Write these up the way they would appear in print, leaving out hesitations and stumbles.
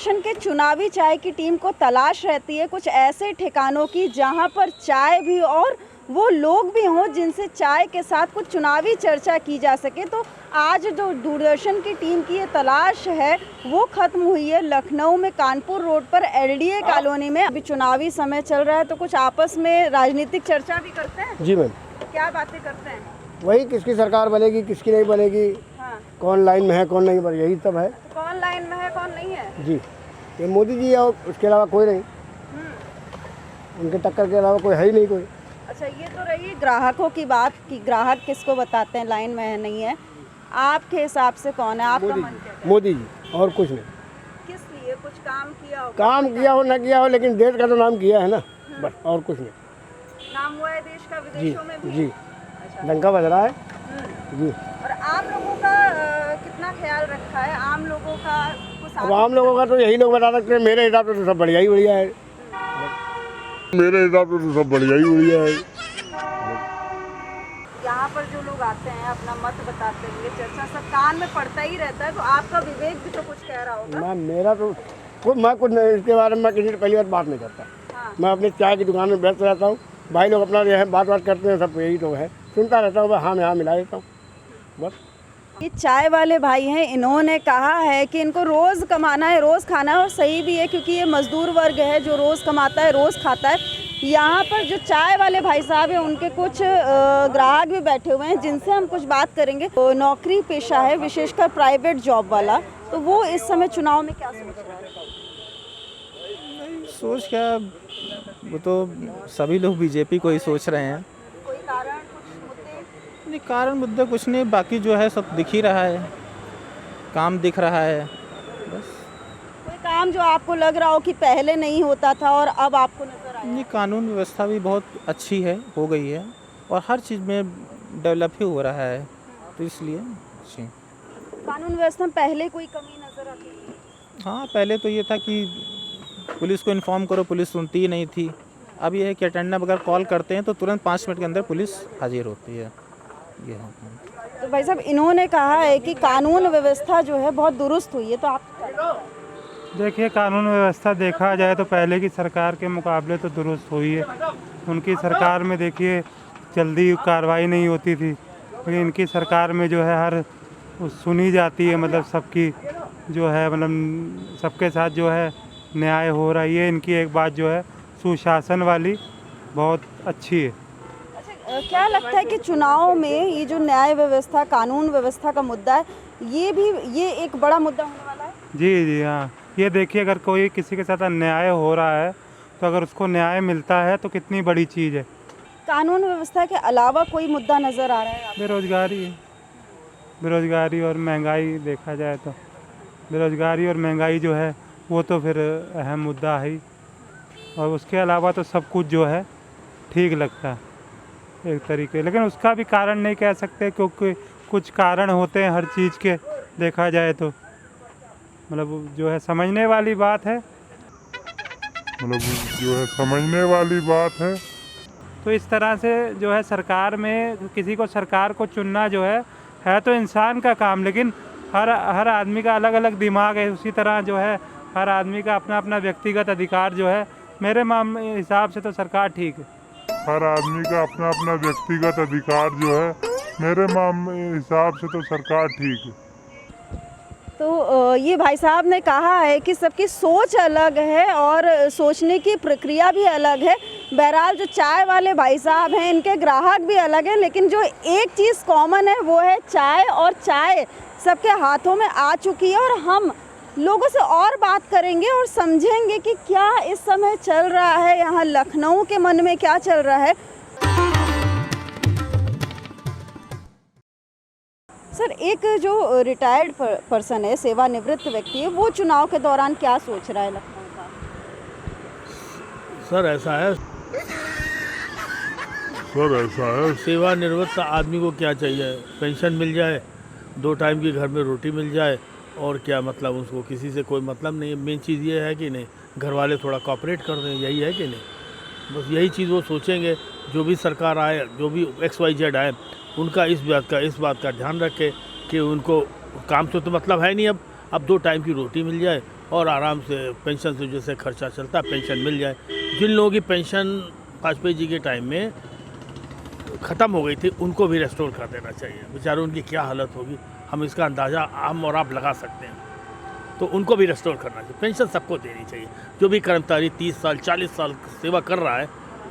दूरदर्शन के चुनावी चाय की टीम को तलाश रहती है कुछ ऐसे ठिकानों की जहां पर चाय भी और वो लोग भी हों जिनसे चाय के साथ कुछ चुनावी चर्चा की जा सके। तो आज जो दूरदर्शन की टीम की ये तलाश है वो ख़त्म हुई है लखनऊ में कानपुर रोड पर एलडीए कॉलोनी में। अभी चुनावी समय चल रहा है तो कुछ आपस में राजनीतिक चर्चा भी करते हैं। जी मैम, क्या बातें करते हैं? वही किसकी सरकार बनेगी किसकी नहीं बनेगी, हाँ। कौन लाइन में है कौन नहीं, पर यही सब है। तो कौन लाइन में है कौन नहीं है? जी, ये मोदी जी और उसके अलावा कोई नहीं, उनके टक्कर के अलावा कोई है ही नहीं कोई। अच्छा, ये तो रही ग्राहकों की बात कि ग्राहक किसको बताते हैं लाइन में है नहीं है। आपके हिसाब से कौन है? आपका मन क्या है? मोदी जी, और कुछ नहीं। किस लिए? कुछ काम किया हो? काम किया हो न किया हो, लेकिन देश का तो नाम किया है ना, बस और कुछ नहीं। नाम हुआ है देश का जी विदेशों में भी। जी, अच्छा। डंका बज रहा है जी। और आम लोगों का कितना ख्याल रखा है? आम लोगों का कुछ अब आम लोगों का तो यही लोग बता सकते हैं, मेरे हिसाब से तो सब बढ़िया ही बढ़िया है। मेरे हिसाब से तो सब बढ़िया ही बढ़िया है। यहाँ पर जो लोग आते हैं अपना मत बताते हैं, चर्चा सब कान में पड़ता ही रहता है, तो आपका विवेक भी तो कुछ कह रहा होगा। मैं मेरा तो मैं कुछ नहीं, इसके बारे में मैं किसी से पहली बात नहीं करता। हाँ। मैं अपनी चाय की दुकान में व्यस्त रहता हूँ, भाई लोग अपना जो है बात करते हैं, सब यही तो है, सुनता रहता हूँ, हाँ मैं हाँ मिला देता हूँ बस। ये चाय वाले भाई हैं, इन्होंने कहा है कि इनको रोज़ कमाना है रोज़ खाना है, और सही भी है क्योंकि ये मजदूर वर्ग है जो रोज़ कमाता है रोज़ खाता है। यहाँ पर जो चाय वाले भाई साहब हैं उनके कुछ ग्राहक भी बैठे हुए हैं जिनसे हम कुछ बात करेंगे। तो नौकरी पेशा है विशेषकर प्राइवेट जॉब वाला, तो वो इस समय चुनाव में क्या सोच रहा है? सोच क्या, वो तो सभी लोग बीजेपी को ही सोच रहे हैं। कोई कारण कुछ मुद्दे? नहीं, कारण मुद्दा कुछ नहीं, बाकी जो है सब दिख ही रहा है, काम दिख रहा है बस। कोई काम जो आपको लग रहा हो कि पहले नहीं होता था और अब आपको नजर आया? ये कानून व्यवस्था भी बहुत अच्छी है, हो गई है, और हर चीज़ में डेवलप ही हो रहा है, तो इसलिए जी। कानून व्यवस्था में पहले कोई कमी नजर आती है? हाँ, पहले तो ये था कि पुलिस को इन्फॉर्म करो, पुलिस सुनती ही नहीं थी। अब ये है कि अटेंडेंट अगर कॉल करते हैं तो तुरंत 5 मिनट के अंदर पुलिस हाजिर होती है। ये है। तो भाई साहब इन्होंने कहा है कि कानून व्यवस्था जो है बहुत दुरुस्त हुई है, तो आप देखिए, कानून व्यवस्था देखा जाए तो पहले की सरकार के मुकाबले तो दुरुस्त हुई है। उनकी सरकार में देखिए जल्दी कार्रवाई नहीं होती थी, लेकिन इनकी सरकार में जो है हर सुनी जाती है, मतलब सबकी जो है, मतलब सबके साथ जो है न्याय हो रहा है। ये इनकी एक बात जो है सुशासन वाली बहुत अच्छी है। अच्छा, क्या लगता है कि चुनाव में ये जो न्याय व्यवस्था कानून व्यवस्था का मुद्दा है ये एक बड़ा मुद्दा होने वाला है? जी जी हाँ, ये देखिए, अगर कोई किसी के साथ अन्याय हो रहा है तो अगर उसको न्याय मिलता है तो कितनी बड़ी चीज़ है। कानून व्यवस्था के अलावा कोई मुद्दा नज़र आ रहा है आपको? बेरोजगारी है, बेरोजगारी और महंगाई देखा जाए तो बेरोजगारी और महंगाई जो है वो तो फिर अहम मुद्दा है ही, और उसके अलावा तो सब कुछ जो है ठीक लगता है एक तरीके, लेकिन उसका भी कारण नहीं कह सकते क्योंकि कुछ कारण होते हैं हर चीज़ के, देखा जाए तो मतलब जो है समझने वाली बात है, तो इस तरह से जो है सरकार में किसी को सरकार को चुनना जो है तो इंसान का काम, लेकिन हर आदमी का अलग अलग दिमाग है, उसी तरह जो है हर आदमी का अपना अपना व्यक्तिगत अधिकार जो है, मेरे हिसाब से तो सरकार ठीक है। हर आदमी का अपना अपना व्यक्तिगत अधिकार जो है, मेरे हिसाब से तो सरकार ठीक है। तो ये भाई साहब ने कहा है कि सबकी सोच अलग है और सोचने की प्रक्रिया भी अलग है। बहरहाल जो चाय वाले भाई साहब हैं इनके ग्राहक भी अलग हैं, लेकिन जो एक चीज़ कॉमन है वो है चाय, और चाय सबके हाथों में आ चुकी है। और हम लोगों से और बात करेंगे और समझेंगे कि क्या इस समय चल रहा है यहाँ लखनऊ के मन में, क्या चल रहा है। सर, एक जो रिटायर्ड पर्सन है, सेवानिवृत्त व्यक्ति है, वो चुनाव के दौरान क्या सोच रहा है लखनऊ का? सर ऐसा है, सेवानिवृत्त आदमी को क्या चाहिए, पेंशन मिल जाए, 2 टाइम की घर में रोटी मिल जाए, और क्या मतलब उसको किसी से कोई मतलब नहीं है। मेन चीज़ ये है कि नहीं, घर वाले थोड़ा कॉपरेट कर दें, यही है कि नहीं, बस यही चीज़ वो सोचेंगे। जो भी सरकार आए, जो भी XYZ आए, उनका इस बात का ध्यान रखे कि उनको काम से तो मतलब है नहीं, अब 2 टाइम की रोटी मिल जाए और आराम से पेंशन से जैसे खर्चा चलता है पेंशन मिल जाए। जिन लोगों की पेंशन वाजपेयी जी के टाइम में ख़त्म हो गई थी उनको भी रेस्टोर कर देना चाहिए। बेचारों उनकी क्या हालत होगी हम इसका अंदाज़ा हम और आप लगा सकते हैं। तो उनको भी रेस्टोर करना चाहिए। पेंशन सबको देनी चाहिए। जो भी कर्मचारी 30 साल 40 साल सेवा कर रहा है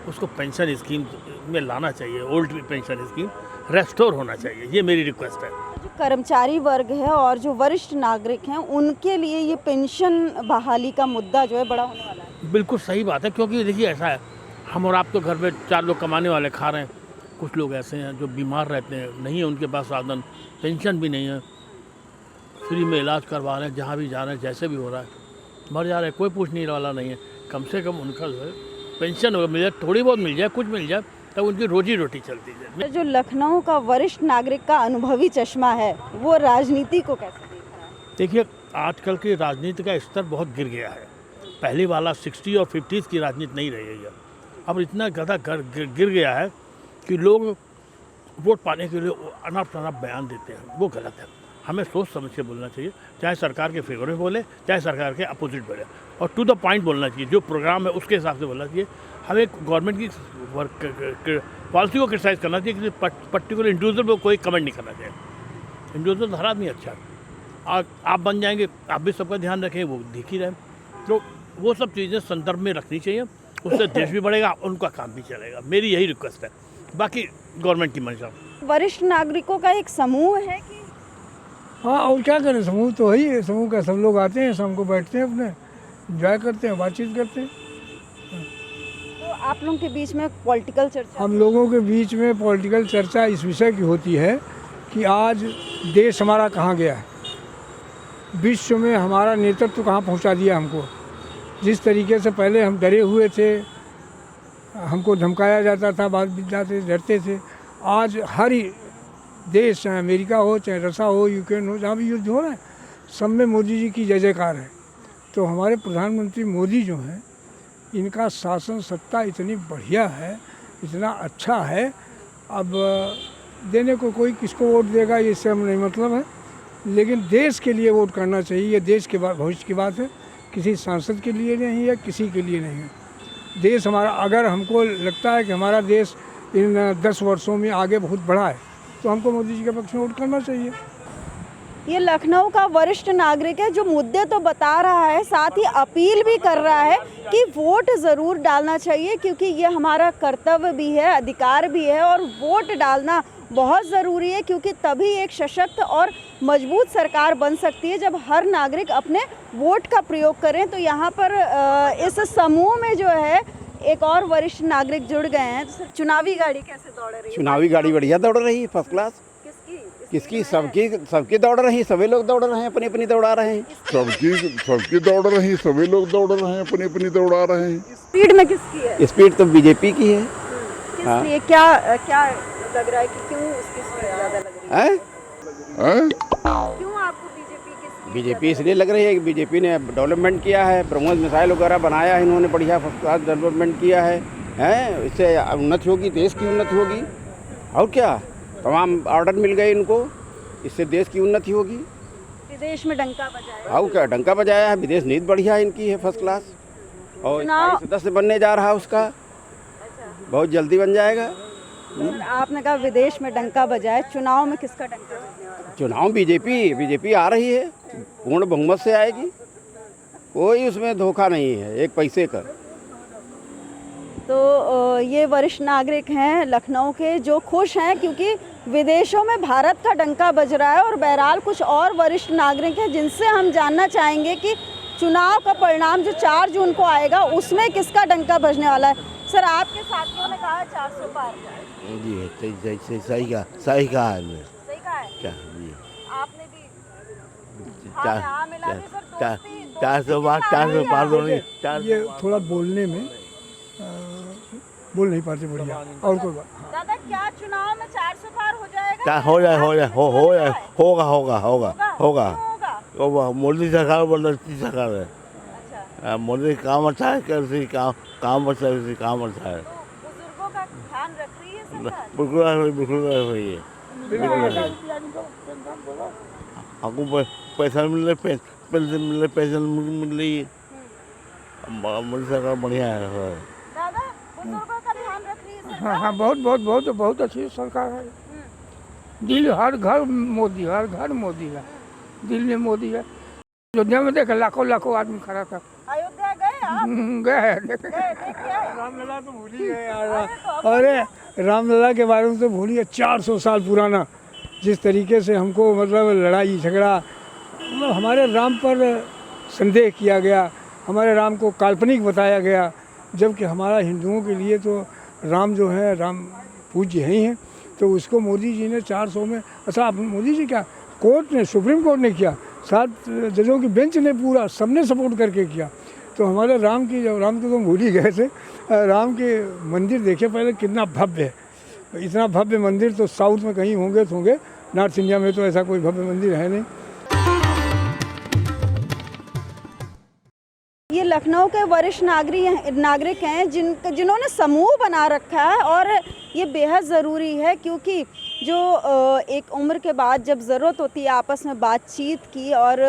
उसको पेंशन स्कीम में लाना चाहिए। ओल्ड पेंशन स्कीम रेस्टोर होना चाहिए, ये मेरी रिक्वेस्ट है। जो कर्मचारी वर्ग है और जो वरिष्ठ नागरिक हैं उनके लिए ये पेंशन बहाली का मुद्दा जो है बड़ा होने वाला है। बिल्कुल सही बात है, क्योंकि देखिए ऐसा है हम और आप तो घर में 4 लोग कमाने वाले खा रहे हैं। कुछ लोग ऐसे हैं जो बीमार रहते हैं, नहीं है उनके पास साधन, पेंशन भी नहीं है, फ्री में इलाज करवा रहे हैं, जहाँ भी जा रहे हैं जैसे भी हो रहा है, मर जा रहे हैं, कोई पूछने वाला नहीं है। कम से कम उनका जो है पेंशन मिल जाए, थोड़ी बहुत मिल जाए, कुछ मिल जाए, तब उनकी रोजी रोटी चलती है। जो लखनऊ का वरिष्ठ नागरिक का अनुभवी चश्मा है वो राजनीति को कैसे देख रहा है? देखिए आजकल की राजनीति का स्तर बहुत गिर गया है। पहले वाला 60 और 50s की राजनीति नहीं रही है। अब इतना ज़्यादा गिर गया है कि लोग वोट पाने के लिए अनाप शनाप बयान देते हैं, वो गलत है। हमें सोच समझ के बोलना चाहिए, चाहे सरकार के फेवर में बोले चाहे सरकार के अपोजिट बोले, और टू द पॉइंट बोलना चाहिए। जो प्रोग्राम है उसके हिसाब से बोलना चाहिए। हमें गवर्नमेंट की पॉलिसी को क्रिटिसाइज़ करना चाहिए, किसी पर्टिकुलर इंडिविजुअल को कोई कमेंट नहीं करना चाहिए। इंडिविजुअल हर आदमी अच्छा है, आप बन जाएंगे, आप भी सबका ध्यान रखें, वो दिख ही रहे। तो वो सब चीज़ें संदर्भ में रखनी चाहिए, उससे देश भी बढ़ेगा, उनका काम भी चलेगा। मेरी यही रिक्वेस्ट है, बाकी गवर्नमेंट की मंशा। वरिष्ठ नागरिकों का एक समूह है कि हाँ, और क्या करें, समूह तो है ही है। समूह का सब लोग आते हैं, शाम को बैठते हैं, अपने एंजॉय करते हैं, बातचीत करते हैं। तो आप लोगों के बीच में पॉलिटिकल चर्चा, हम लोगों के बीच में पॉलिटिकल चर्चा इस विषय की होती है कि आज देश हमारा कहाँ गया है, विश्व में हमारा नेतृत्व कहाँ पहुँचा दिया हमको। जिस तरीके से पहले हम डरे हुए थे, हमको धमकाया जाता था, बात जाते डरते थे, आज हर देश, चाहे अमेरिका हो, चाहे रसा हो, यूक्रेन हो, जहाँ भी युद्ध हो रहा है, सब में मोदी जी की जय जयकार है। तो हमारे प्रधानमंत्री मोदी जो हैं, इनका शासन सत्ता इतनी बढ़िया है, इतना अच्छा है। अब देने को कोई किसको वोट देगा ये इससे हम नहीं मतलब है, लेकिन देश के लिए वोट करना चाहिए। ये देश के भविष्य की बात है, किसी सांसद के लिए नहीं है, किसी के लिए नहीं है। देश हमारा, अगर हमको लगता है कि हमारा देश इन 10 वर्षों में आगे बहुत बढ़ा है, तो हमको मोदी जी के पक्ष में वोट करना चाहिए। ये लखनऊ का वरिष्ठ नागरिक है जो मुद्दे तो बता रहा है, साथ ही अपील भी कर रहा है कि वोट ज़रूर डालना चाहिए, क्योंकि ये हमारा कर्तव्य भी है, अधिकार भी है, और वोट डालना बहुत ज़रूरी है, क्योंकि तभी एक सशक्त और मजबूत सरकार बन सकती है जब हर नागरिक अपने वोट का प्रयोग करें। तो यहाँ पर इस समूह में जो है एक और वरिष्ठ नागरिक जुड़ गए हैं। चुनावी गाड़ी कैसे दौड़ रही है? चुनावी गाड़ी बढ़िया दौड़ रही है, फर्स्ट क्लास। किसकी? सबकी दौड़ रही है, सभी लोग दौड़ रहे हैं, अपनी अपनी दौड़ा रहे हैं। सबकी दौड़ रही है, सभी लोग दौड़ रहे हैं, अपनी अपनी दौड़ा रहे हैं। स्पीड में किसकी है? स्पीड तो बीजेपी की है। किस लिए? क्या लग रहा है कि क्यों उसकी स्पीड ज़्यादा लग रही है? क्यों आपको बीजेपी की? बीजेपी इसलिए लग रही है कि बीजेपी ने डेवलपमेंट किया है, ब्रह्मोस मिसाइल वगैरह बनाया है इन्होंने, बढ़िया फर्स्ट क्लास डेवलपमेंट किया है। इससे उन्नति होगी, देश की उन्नति होगी। और क्या, तमाम ऑर्डर मिल गए इनको, इससे देश की उन्नति होगी। विदेश में डंका बजाया। और क्या डंका बजाया है, विदेश नीति बढ़िया इनकी है, फर्स्ट क्लास। और सदस्य बनने जा रहा है उसका, बहुत जल्दी बन जाएगा। आपने कहा विदेश में डंका बजाए, चुनाव में किसका डंका बजने वाला है? चुनाव बीजेपी आ रही है, पूर्ण बहुमत से आएगी, कोई उसमें धोखा नहीं है एक पैसे का। तो ये वरिष्ठ नागरिक हैं लखनऊ के जो खुश हैं क्योंकि विदेशों में भारत का डंका बज रहा है। और बहरहाल कुछ और वरिष्ठ नागरिक हैं जिनसे हम जानना चाहेंगे कि चुनाव का परिणाम जो 4 जून को आएगा उसमें किसका डंका बजने वाला है। सर, आपके साथियों ने कहा 400 पार जी, सही कहा है। सही कहा है क्या जी, आपने भी? चार- मिला के सर, चार- दोस्ती 400 पार होने। ये थोड़ा बोलने में बोल नहीं पाते बढ़िया। और कोई बात? दादा, क्या चुनाव में 400 पार हो जाएगा? क्या हो जाए होगा। क्यों होगा? मोदी सरकार बदलती सरकार है। अच्छा, मोदी काम अच्छा है, कैसे काम अच्छा है, काम अच्छा है। तो बुजुर्गों का ध्यान रख रही है सरकार? बिल्कुल रही है। हमको पैसा मिल रहा है, पेंशन मिल रही है। मोदी सरकार बढ़िया है। दादा बुजुर्गों का ध्यान रख रही है सरकार। हाँ बहुत बहुत बहुत बहुत अच्छी सरकार है। दिल हर घर मोदी, हर घर मोदी है, दिल में मोदी है। अयोध्या में देखा लाखों लाखों आदमी खड़ा था। अयोध्या गए आप? गए देख के आए? रामलला तो भूल ही गए यार। अरे रामलला के बारे में तो भूलिए, 400 साल पुराना जिस तरीके से हमको मतलब लड़ाई झगड़ा, मतलब हमारे राम पर संदेह किया गया, हमारे राम को काल्पनिक बताया गया, जबकि हमारा हिंदुओं के लिए तो राम जो है राम पूज्य ही हैं। तो उसको मोदी जी ने 400 में, अच्छा मोदी जी क्या, कोर्ट ने, सुप्रीम कोर्ट ने किया, 7 जजों की बेंच ने पूरा सबने सपोर्ट करके किया। तो हमारे राम की, जब राम को तो भूल ही गए थे, राम के मंदिर देखे पहले कितना भव्य है। इतना भव्य मंदिर तो साउथ में कहीं होंगे तो होंगे, नॉर्थ इंडिया में तो ऐसा कोई भव्य मंदिर है नहीं। ये लखनऊ के वरिष्ठ नागरिक हैं जिन्होंने समूह बना रखा है, और ये बेहद ज़रूरी है क्योंकि जो एक उम्र के बाद जब ज़रूरत होती है आपस में बातचीत की और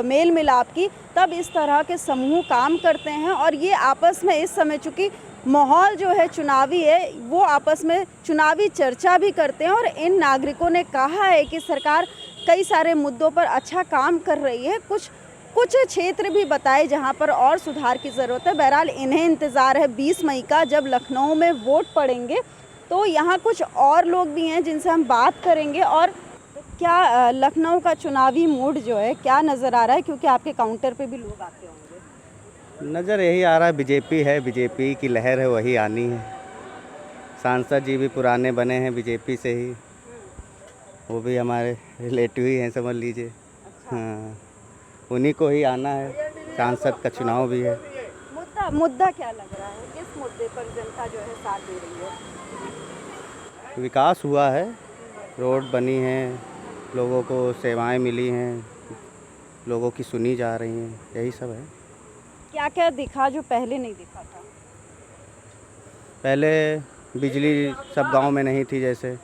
मेल मिलाप की, तब इस तरह के समूह काम करते हैं। और ये आपस में इस समय चूँकि माहौल जो है चुनावी है, वो आपस में चुनावी चर्चा भी करते हैं। और इन नागरिकों ने कहा है कि सरकार कई सारे मुद्दों पर अच्छा काम कर रही है। कुछ क्षेत्र भी बताए जहां पर और सुधार की ज़रूरत है। बहरहाल इन्हें इंतज़ार है 20 मई का, जब लखनऊ में वोट पड़ेंगे। तो यहाँ कुछ और लोग भी हैं जिनसे हम बात करेंगे। और क्या लखनऊ का चुनावी मूड जो है क्या नज़र आ रहा है, क्योंकि आपके काउंटर पे भी लोग आते होंगे? नज़र यही आ रहा है, बीजेपी है, बीजेपी की लहर है, वही आनी है। सांसद जी भी पुराने बने हैं बीजेपी से ही, वो भी हमारे रिलेटिव ही हैं समझ लीजिए। हाँ, उन्हीं को ही आना है। सांसद का चुनाव भी है। मुद्दा क्या लग रहा है, किस मुद्दे पर जनता जो है साथ दे रही है? विकास हुआ है, रोड बनी है, लोगों को सेवाएं मिली हैं, लोगों की सुनी जा रही हैं, यही सब है। क्या क्या दिखा जो पहले नहीं दिखा था? पहले बिजली सब गांव में नहीं थी, जैसे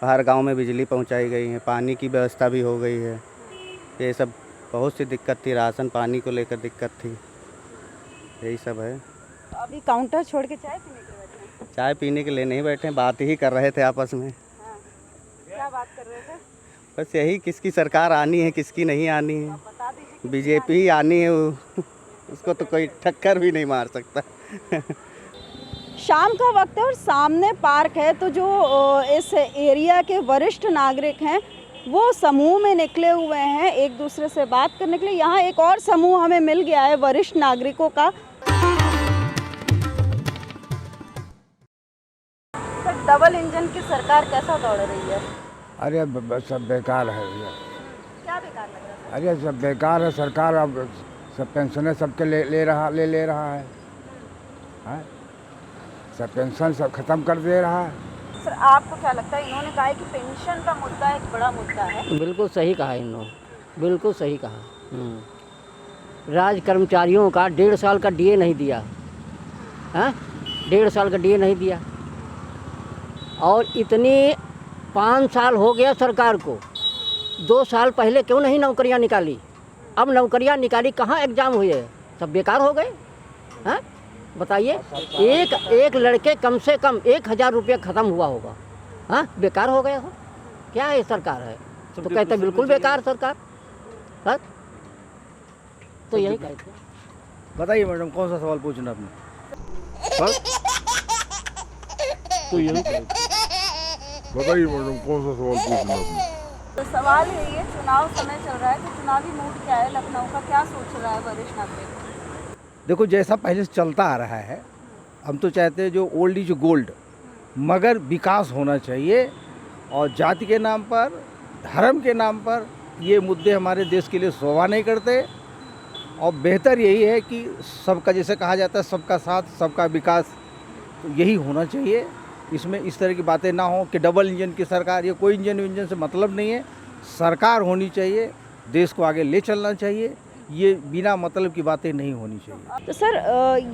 हर गांव में बिजली पहुंचाई गई है, पानी की व्यवस्था भी हो गई है। ये सब बहुत सी दिक्कत थी, राशन पानी को लेकर दिक्कत थी, यही सब है। अभी काउंटर छोड़ के चाय पीने के बैठे हैं? चाय पीने के लिए नहीं बैठे, बात ही कर रहे थे आपस में। हाँ। क्या बात कर रहे थे? बस यही, किसकी सरकार आनी है, किसकी नहीं आनी है। बता दीजिए। बीजेपी ही आनी है, उसको तो कोई टक्कर भी नहीं मार सकता। शाम का वक्त है और सामने पार्क है, तो जो इस एरिया के वरिष्ठ नागरिक हैं वो समूह में निकले हुए हैं एक दूसरे से बात करने के लिए। यहाँ एक और समूह हमें मिल गया है वरिष्ठ नागरिकों का। सर, डबल इंजन की सरकार कैसा दौड़ रही है? अरे सब बेकार है भैया। क्या बेकार लग रहा है? अरे सब बेकार है, सरकार अब सब पेंशनें सबके ले रहा है, हाँ? सब पेंशन सब खत्म कर दे रहा है। सर, आपको क्या लगता है? इन्होंने कहा है कि पेंशन का मुद्दा एक बड़ा मुद्दा है। बिल्कुल सही कहा इन्होंने, बिल्कुल सही कहा। राज कर्मचारियों का 1.5 साल का डीए नहीं दिया, हाँ, 1.5 साल का डीए नहीं दिया। और इतनी 5 साल हो गया सरकार को, 2 साल पहले क्यों नहीं नौकरियां निकाली? अब नौकरियां निकाली, कहाँ एग्ज़ाम हुए? सब बेकार हो गए, हाँ? बताइए, एक लड़के कम से कम 1000 रुपये ख़त्म हुआ होगा, हाँ, बेकार हो गया हो। क्या है सरकार है? तो कहते बिल्कुल बेकार सरकार, हाँ? तो यही कहते हैं। बताइए मैडम, कौन सा सवाल पूछना आपने? तो यही बताइए मैडम, कौन सा सवाल पूछना आपने? तो सवाल ये चुनाव समय चल रहा है, तो चुनावी मूड क्या है लखनऊ का, क्या सोच रहा है वरिष्ठ नागरिक? देखो, जैसा पहले से चलता आ रहा है, हम तो चाहते हैं जो ओल्ड इज गोल्ड, मगर विकास होना चाहिए। और जाति के नाम पर, धर्म के नाम पर ये मुद्दे हमारे देश के लिए शोभा नहीं करते। और बेहतर यही है कि सबका, जैसे कहा जाता है, सबका साथ सबका विकास, तो यही होना चाहिए। इसमें इस तरह की बातें ना हो कि डबल इंजन की सरकार, ये कोई इंजन से मतलब नहीं है। सरकार होनी चाहिए, देश को आगे ले चलना चाहिए, ये बिना मतलब की बातें नहीं होनी चाहिए। तो सर,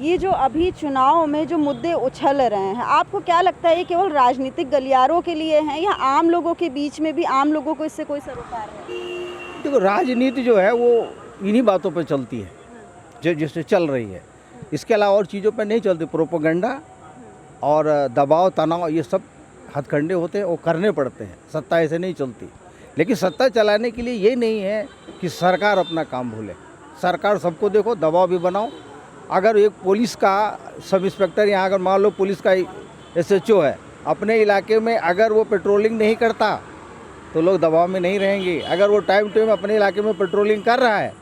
ये जो अभी चुनाव में जो मुद्दे उछल रहे हैं, आपको क्या लगता है ये केवल राजनीतिक गलियारों के लिए हैं या आम लोगों के बीच में भी, आम लोगों को इससे कोई सरोकार है? देखो, राजनीति जो है वो इन्हीं बातों पर चलती है जो जिससे चल रही है। इसके अलावा और चीज़ों पर नहीं चलती। प्रोपोगंडा और दबाव तनाव ये सब हथकंडे होते हैं, वो करने पड़ते हैं। सत्ता ऐसे नहीं चलती। लेकिन सत्ता चलाने के लिए ये नहीं है कि सरकार अपना काम भूले। सरकार सबको देखो, दबाव भी बनाओ। अगर एक पुलिस का सब इंस्पेक्टर यहाँ अगर मान लो पुलिस का SHO है, अपने इलाके में अगर वो पेट्रोलिंग नहीं करता तो लोग दबाव में नहीं रहेंगे। अगर वो टाइम टू टाइम अपने इलाके में पेट्रोलिंग कर रहा है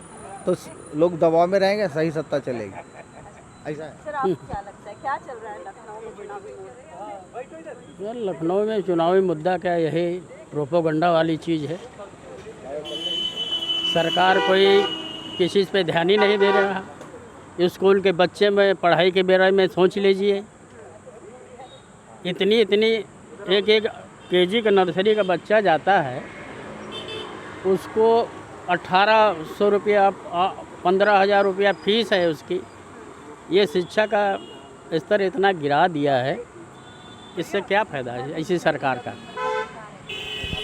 तो लोग दबाव में रहेंगे, सही सत्ता चलेगी। ऐसा है। सर आपको क्या लगता है क्या चल रहा है लखनऊ में चुनावी मोड़? सर लखनऊ में चुनावी मुद्दा क्या, यही प्रोपोगंडा वाली चीज़ है। सरकार कोई किसी चीज़ पे ध्यान ही नहीं दे रहा। स्कूल के बच्चे में पढ़ाई के बारे में सोच लीजिए, इतनी एक KG का नर्सरी का बच्चा जाता है, उसको 1800 रुपया 15,000 रुपया फीस है उसकी। ये शिक्षा का स्तर इतना गिरा दिया है, इससे क्या फ़ायदा है ऐसी सरकार का।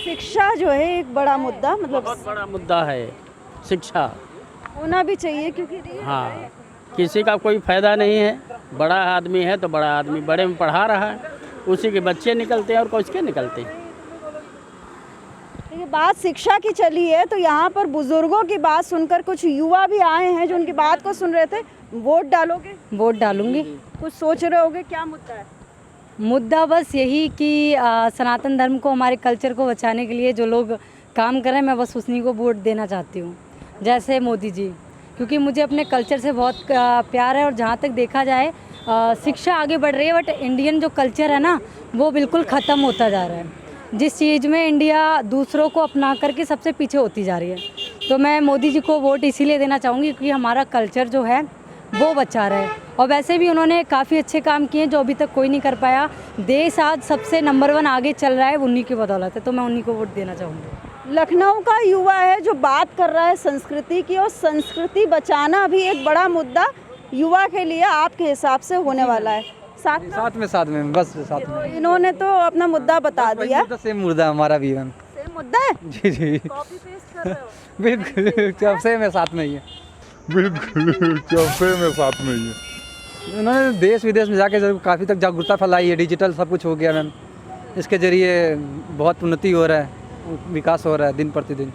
शिक्षा जो है एक बड़ा मुद्दा, मतलब बहुत बड़ा मुद्दा है शिक्षा, होना भी चाहिए क्योंकि हाँ किसी का कोई फ़ायदा नहीं है। बड़ा आदमी है तो बड़ा आदमी बड़े में पढ़ा रहा है, उसी के बच्चे निकलते हैं और किसके निकलते हैं। ये बात शिक्षा की चली है तो यहाँ पर बुजुर्गों की बात सुनकर कुछ युवा भी आए हैं जो उनकी बात को सुन रहे थे। वोट डालोगे? वोट डालूंगी। कुछ सोच रहे होगे, क्या मुद्दा है? मुद्दा बस यही कि सनातन धर्म को, हमारे कल्चर को बचाने के लिए जो लोग काम कर रहे हैं, मैं बस उन्हीं को वोट देना चाहती हूँ, जैसे मोदी जी। क्योंकि मुझे अपने कल्चर से बहुत प्यार है और जहाँ तक देखा जाए शिक्षा आगे बढ़ रही है, बट इंडियन जो कल्चर है ना वो बिल्कुल ख़त्म होता जा रहा है। जिस चीज़ में इंडिया दूसरों को अपना करके सबसे पीछे होती जा रही है, तो मैं मोदी जी को वोट इसीलिए देना चाहूँगी क्योंकि हमारा कल्चर जो है वो बचा रहे। और वैसे भी उन्होंने काफ़ी अच्छे काम किए जो अभी तक कोई नहीं कर पाया। देश आज सबसे नंबर 1 आगे चल रहा है, उन्हीं की बदौलत है, तो मैं उन्हीं को वोट देना चाहूँगी। लखनऊ का युवा है जो बात कर रहा है संस्कृति की, और संस्कृति बचाना भी एक बड़ा मुद्दा युवा के लिए आपके हिसाब से होने वाला है। साथ में बस साथ में इन्होंने तो अपना मुद्दा बता दिया। सेम मुद्दा हमारा भी है। सेम मुद्दा है? जी कॉपी पेस्ट कर रहे हो? बिल्कुल सेम है, साथ में ही है। बिल्कुल सेम है, साथ में ही है। उन्होंने देश विदेश में जाके काफ़ी तक जागरूकता फैलाई है। डिजिटल सब कुछ हो गया मैम, इसके ज़रिए बहुत उन्नति हो रहा है, विकास हो रहा है दिन प्रतिदिन।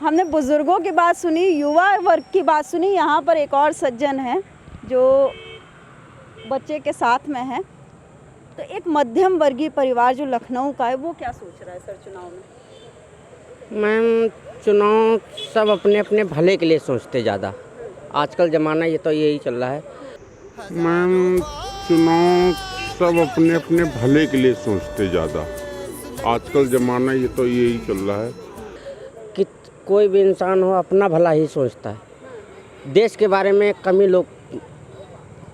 हमने बुजुर्गों की बात सुनी, युवा वर्ग की बात सुनी। यहाँ पर एक और सज्जन है जो बच्चे के साथ में है। तो एक मध्यम वर्गीय परिवार जो लखनऊ का है वो क्या सोच रहा है सर चुनाव में? मैम चुनाव सब अपने अपने भले के लिए सोचते ज़्यादा, आजकल ज़माना ये तो यही चल रहा है। मैम चुनाव सब अपने अपने भले के लिए सोचते ज़्यादा, आजकल ज़माना ये तो यही चल रहा है कि कोई भी इंसान हो अपना भला ही सोचता है। देश के बारे में कम ही लोग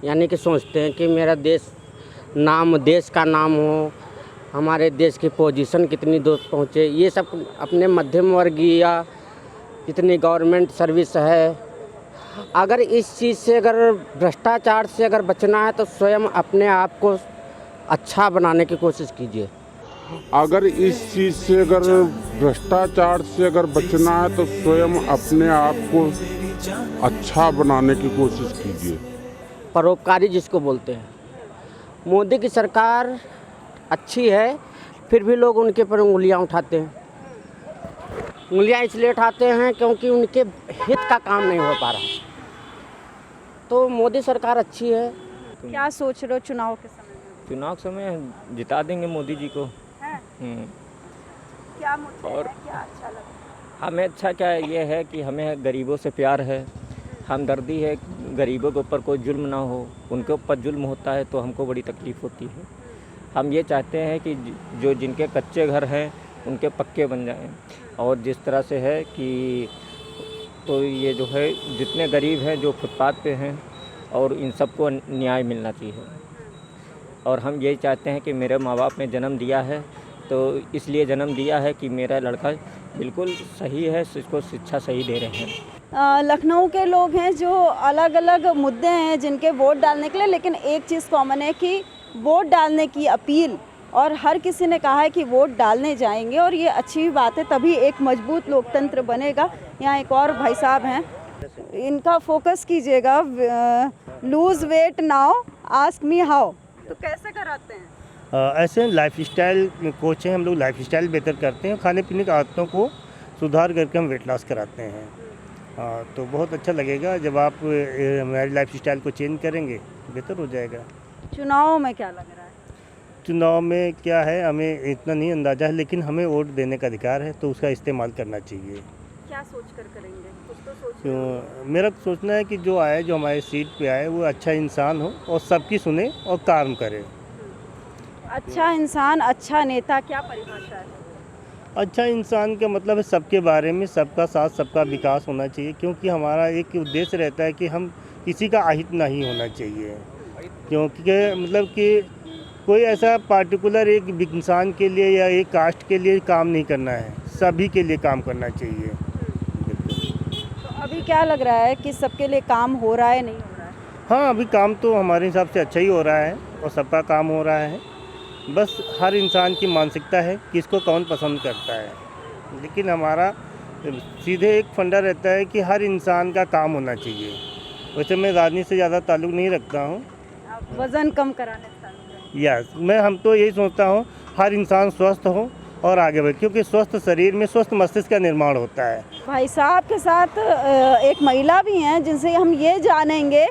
यानी कि सोचते हैं कि मेरा देश का नाम हो, हमारे देश की पोजीशन कितनी दूर पहुँचे। ये सब अपने मध्यम वर्गीय या जितनी गवर्नमेंट सर्विस है, अगर इस चीज़ से, अगर भ्रष्टाचार से अगर बचना है तो स्वयं अपने आप को अच्छा बनाने की कोशिश कीजिए। अगर इस चीज़ से, अगर भ्रष्टाचार से अगर बचना है तो स्वयं अपने आप को अच्छा बनाने की कोशिश कीजिए। परोपकारी जिसको बोलते हैं। मोदी की सरकार अच्छी है, फिर भी लोग उनके पर उंगलियां उठाते हैं। उंगलियां इसलिए उठाते हैं क्योंकि उनके हित का काम नहीं हो पा रहा। तो मोदी सरकार अच्छी है। क्या सोच रहे हो चुनाव के समय में? चुनाव के समय जिता देंगे मोदी जी को। क्या मुद्दे और हैं, क्या अच्छा लगा? हमें अच्छा क्या ये है कि हमें गरीबों से प्यार है, हमदर्दी है। गरीबों के ऊपर कोई जुल्म ना हो, उनके ऊपर जुल्म होता है तो हमको बड़ी तकलीफ़ होती है। हम ये चाहते हैं कि जो जिनके कच्चे घर हैं उनके पक्के बन जाएं, और जिस तरह से है कि तो ये जो है जितने गरीब हैं जो फुटपाथ पे हैं, और इन सबको न्याय मिलना चाहिए। और हम यही चाहते हैं कि मेरे माँ बाप ने जन्म दिया है तो इसलिए जन्म दिया है कि मेरा लड़का बिल्कुल सही है, इसको शिक्षा सही दे रहे हैं। लखनऊ के लोग हैं जो अलग अलग मुद्दे हैं जिनके वोट डालने के लिए, लेकिन एक चीज़ कॉमन है कि वोट डालने की अपील और हर किसी ने कहा है कि वोट डालने जाएंगे और ये अच्छी बात है, तभी एक मजबूत लोकतंत्र बनेगा। यहाँ एक और भाई साहब हैं, इनका फोकस कीजिएगा। Lose weight now ask me how, तो कैसे कराते हैं? ऐसे लाइफस्टाइल कोच हैं, हम लोग लाइफस्टाइल बेहतर करते हैं, खाने पीने की आदतों को सुधार करके हम वेट लॉस कराते हैं। तो बहुत अच्छा लगेगा जब आप हमारी लाइफस्टाइल को चेंज करेंगे, बेहतर हो जाएगा। चुनाव में क्या लग रहा है? चुनाव में क्या है हमें इतना नहीं अंदाज़ा है, लेकिन हमें वोट देने का अधिकार है तो उसका इस्तेमाल करना चाहिए। क्या सोच कर करेंगे? कुछ तो सोच तो मेरा सोचना है कि जो आए, जो हमारे सीट पे आए, वो अच्छा इंसान हो और सबकी सुने और काम करे। अच्छा इंसान, अच्छा नेता, क्या परिभाषा है? अच्छा इंसान का मतलब है सबके बारे में, सबका साथ, सबका विकास होना चाहिए, क्योंकि हमारा एक उद्देश्य रहता है कि हम किसी का अहित नहीं होना चाहिए। क्योंकि मतलब कि कोई ऐसा पार्टिकुलर एक इंसान के लिए या एक कास्ट के लिए काम नहीं करना है, सभी के लिए काम करना चाहिए। तो अभी क्या लग रहा है कि सबके लिए काम हो रहा है, नहीं हो रहा है? हाँ, अभी काम तो हमारे हिसाब से अच्छा ही हो रहा है और सबका काम हो रहा है। बस हर इंसान की मानसिकता है कि इसको कौन पसंद करता है, लेकिन हमारा सीधे एक फंडा रहता है कि हर इंसान का काम होना चाहिए। वैसे मैं राजनीति से ज़्यादा ताल्लुक़ नहीं रखता हूँ। वज़न कम कराने यस, हम तो यही सोचता हूँ हर इंसान स्वस्थ हो और आगे बढ़े, क्योंकि स्वस्थ शरीर में स्वस्थ मस्तिष्क का निर्माण होता है। भाई साहब के साथ एक महिला भी हैं जिनसे हम ये जानेंगे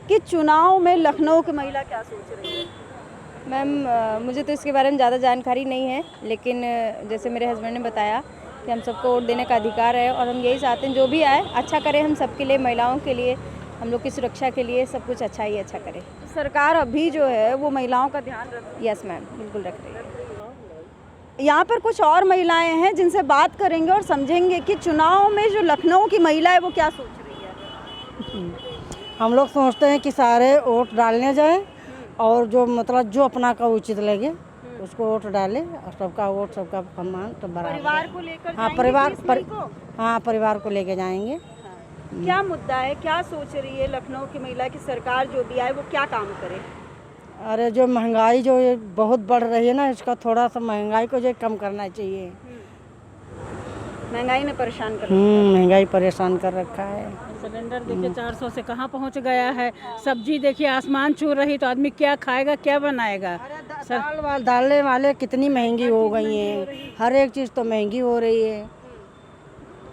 कि चुनाव में लखनऊ की महिला क्या सोच रही है। मैम, मुझे तो इसके बारे में ज़्यादा जानकारी नहीं है, लेकिन जैसे मेरे हस्बैंड ने बताया कि हम सबको वोट देने का अधिकार है और हम यही चाहते हैं जो भी आए अच्छा करें, हम सबके लिए, महिलाओं के लिए, हम लोग की सुरक्षा के लिए सब कुछ अच्छा ही अच्छा करे। सरकार अभी जो है वो महिलाओं का ध्यान रख रही है। यस मैम, बिल्कुल रख रही है। यहाँ पर कुछ और महिलाएं हैं जिनसे बात करेंगे और समझेंगे कि चुनाव में जो लखनऊ की महिला है वो क्या सोच रही है। हम लोग सोचते हैं कि सारे वोट डालने जाएं और जो मतलब जो अपना का उचित लगे उसको वोट डाले और सबका वोट, सबका सम्मान तो बराबर। परिवार को लेकर हाँ, परिवार को लेके जाएंगे। क्या मुद्दा है, क्या सोच रही है लखनऊ की महिला की सरकार जो भी आए वो क्या काम करे? अरे जो महंगाई जो ये बहुत बढ़ रही है ना, इसका थोड़ा सा महंगाई को जो कम करना चाहिए। महंगाई ने परेशान कर महंगाई परेशान कर रखा है। सिलेंडर देखिए 400 से कहाँ पहुँच गया है, सब्जी देखिए आसमान छू रही, तो आदमी क्या खाएगा, क्या बनाएगा? दालें वाले कितनी महंगी हो गई हैं, हर एक चीज़ तो महंगी हो रही है।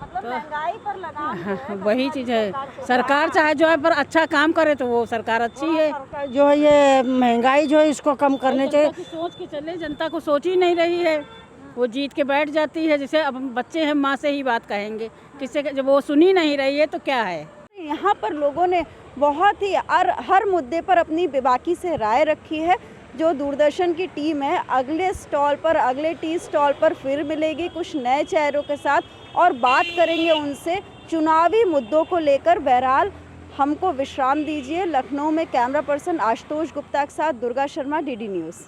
मतलब महंगाई पर लगा वही चीज़ है, सरकार चाहे जो है पर अच्छा काम करे तो वो सरकार अच्छी है। जो है ये महंगाई जो है इसको कम करने चाहिए। सोच के चले, जनता को सोच ही नहीं रही है, वो जीत के बैठ जाती है। जैसे अब बच्चे हैं, माँ से ही बात कहेंगे, किससे, जब वो सुन ही नहीं रही है तो क्या है। यहाँ पर लोगों ने बहुत ही हर मुद्दे पर अपनी बेबाकी से राय रखी है। जो दूरदर्शन की टीम है अगले स्टॉल पर, अगले टी स्टॉल पर फिर मिलेगी कुछ नए चेहरों के साथ और बात करेंगे उनसे चुनावी मुद्दों को लेकर। बहरहाल हमको विश्राम दीजिए। लखनऊ में कैमरा पर्सन आशुतोष गुप्ता के साथ दुर्गा शर्मा, DD न्यूज़।